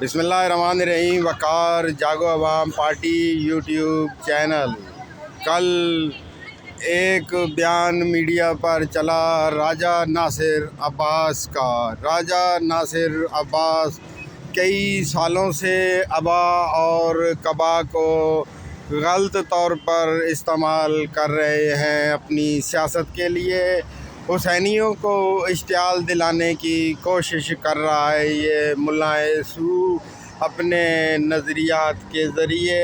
بسم اللہ الرحمن الرحیم۔ وقار جاگو عوام پارٹی یوٹیوب چینل۔ کل ایک بیان میڈیا پر چلا راجہ ناصر عباس کا۔ راجہ ناصر عباس کئی سالوں سے ابا اور کبا کو غلط طور پر استعمال کر رہے ہیں اپنی سیاست کے لیے۔ حسینیوں کو اشتعال دلانے کی کوشش کر رہا ہے یہ ملا سو اپنے نظریات کے ذریعے۔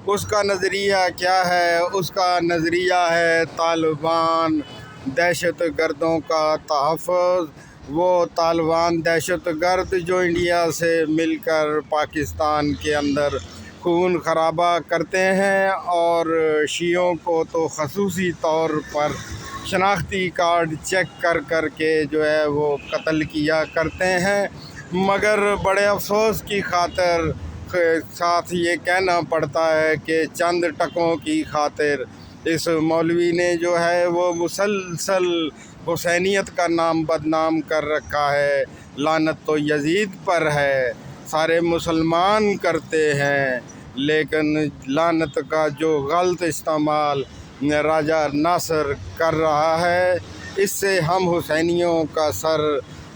اس کا نظریہ کیا ہے؟ اس کا نظریہ ہے طالبان دہشت گردوں کا تحفظ۔ وہ طالبان دہشت گرد جو انڈیا سے مل کر پاکستان کے اندر خون خرابہ کرتے ہیں اور شیعوں کو تو خصوصی طور پر شناختی کارڈ چیک کر کے جو ہے وہ قتل کیا کرتے ہیں، مگر بڑے افسوس کی خاطر ساتھ یہ کہنا پڑتا ہے کہ چند ٹکوں کی خاطر اس مولوی نے جو ہے وہ مسلسل حسینیت کا نام بدنام کر رکھا ہے۔ لعنت تو یزید پر ہے، سارے مسلمان کرتے ہیں، لیکن لعنت کا جو غلط استعمال راجہ ناصر کر رہا ہے، اس سے ہم حسینیوں کا سر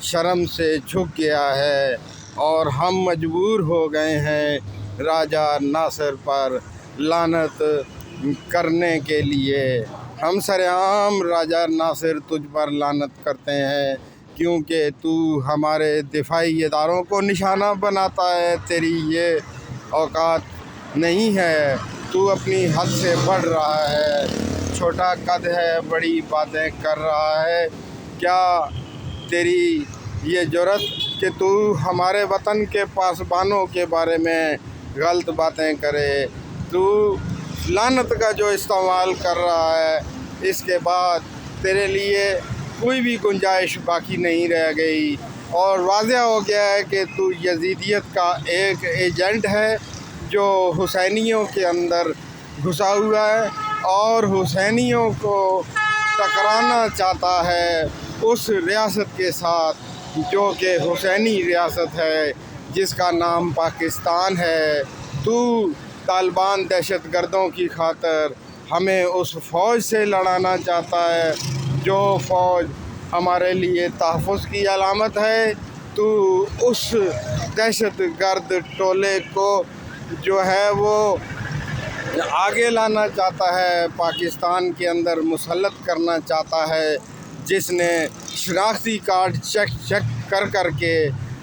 شرم سے جھک گیا ہے اور ہم مجبور ہو گئے ہیں راجہ ناصر پر لعنت کرنے کے لیے۔ ہم سرعام راجہ ناصر تجھ پر لعنت کرتے ہیں کیونکہ تو ہمارے دفاعی اداروں کو نشانہ بناتا ہے۔ تیری یہ اوقات نہیں ہے، تو اپنی حد سے بڑھ رہا ہے، چھوٹا قد ہے، بڑی باتیں کر رہا ہے۔ کیا تیری یہ جرأت کہ تو ہمارے وطن کے پاسبانوں کے بارے میں غلط باتیں کرے؟ تو لعنت کا جو استعمال کر رہا ہے، اس کے بعد تیرے لیے کوئی بھی گنجائش باقی نہیں رہ گئی اور واضح ہو گیا ہے کہ تو یزیدیت کا ایک ایجنٹ ہے جو حسینیوں کے اندر گھسا ہوا ہے اور حسینیوں کو ٹکرانا چاہتا ہے اس ریاست کے ساتھ جو کہ حسینی ریاست ہے، جس کا نام پاکستان ہے۔ تو طالبان دہشت گردوں کی خاطر ہمیں اس فوج سے لڑانا چاہتا ہے جو فوج ہمارے لیے تحفظ کی علامت ہے۔ تو اس دہشت گرد ٹولے کو جو ہے وہ آگے لانا چاہتا ہے، پاکستان کے اندر مسلط کرنا چاہتا ہے، جس نے شناختی کارڈ چیک کر کے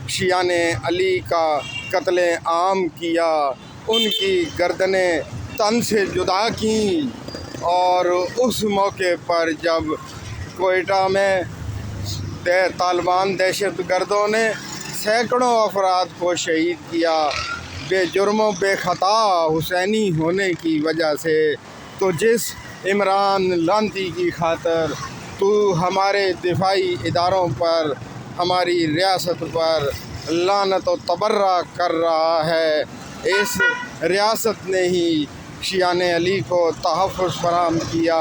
شیعان علی کا قتل عام کیا، ان کی گردنیں تن سے جدا کیں، اور اس موقع پر جب کوئٹہ میں طالبان دہشت گردوں نے سینکڑوں افراد کو شہید کیا بے جرم و بے خطا حسینی ہونے کی وجہ سے، تو جس عمران لعنتی کی خاطر تو ہمارے دفاعی اداروں پر، ہماری ریاست پر لعنت و تبرہ کر رہا ہے، اس ریاست نے ہی شیعان علی کو تحفظ فراہم کیا،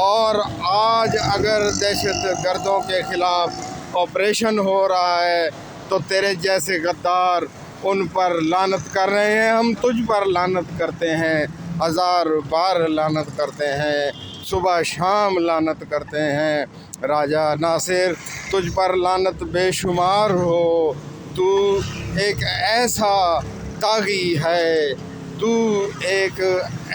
اور آج اگر دہشت گردوں کے خلاف آپریشن ہو رہا ہے تو تیرے جیسے غدار ان پر لعنت کر رہے ہیں۔ ہم تجھ پر لعنت کرتے ہیں، ہزار بار لعنت کرتے ہیں، صبح شام لعنت کرتے ہیں۔ راجہ ناصر تجھ پر لعنت بے شمار ہو، تو ایک ایسا داغی ہے، تو ایک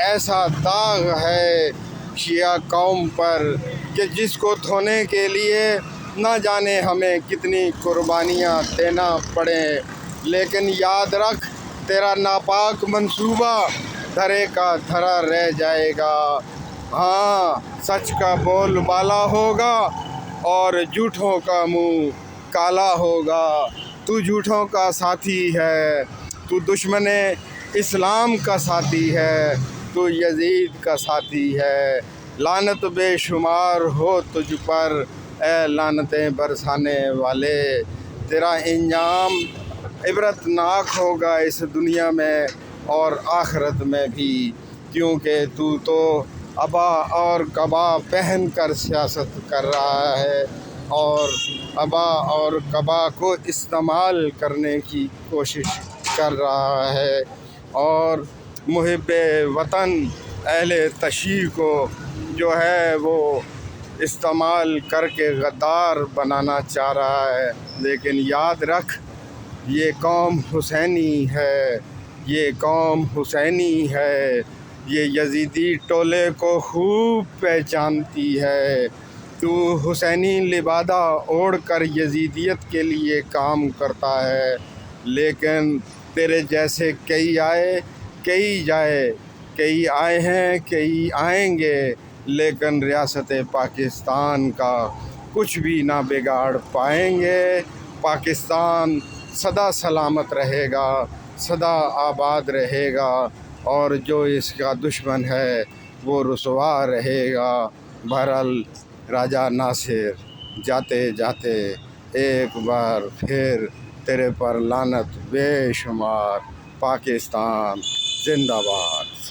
ایسا داغ ہے شیعہ قوم پر کہ جس کو دھونے کے لیے نہ جانے ہمیں کتنی قربانیاں دینا پڑیں، لیکن یاد رکھ تیرا ناپاک منصوبہ دھرے کا دھرا رہ جائے گا۔ ہاں، سچ کا بول بالا ہوگا اور جھوٹوں کا منہ کالا ہوگا۔ تو جھوٹوں کا ساتھی ہے، تو دشمن اسلام کا ساتھی ہے، تو یزید کا ساتھی ہے۔ لعنت بے شمار ہو تجھ پر اے لعنتیں برسانے والے، تیرا انجام عبرتناک ہوگا اس دنیا میں اور آخرت میں بھی، کیونکہ تو ابا اور کبا پہن کر سیاست کر رہا ہے اور ابا اور کبا کو استعمال کرنے کی کوشش کر رہا ہے اور محب وطن اہل تشیع کو جو ہے وہ استعمال کر کے غدار بنانا چاہ رہا ہے۔ لیکن یاد رکھ، یہ قوم حسینی ہے، یہ قوم حسینی ہے، یہ یزیدی ٹولے کو خوب پہچانتی ہے۔ تو حسینی لبادہ اوڑھ کر یزیدیت کے لیے کام کرتا ہے، لیکن تیرے جیسے کئی آئے کئی جائے، کئی آئے ہیں کئی آئیں گے، لیکن ریاست پاکستان کا کچھ بھی نہ بگاڑ پائیں گے۔ پاکستان سدا سلامت رہے گا، سدا آباد رہے گا، اور جو اس کا دشمن ہے وہ رسوا رہے گا۔ بہرحال راجہ ناصر، جاتے جاتے ایک بار پھر تیرے پر لعنت بے شمار۔ پاکستان زندہ باد۔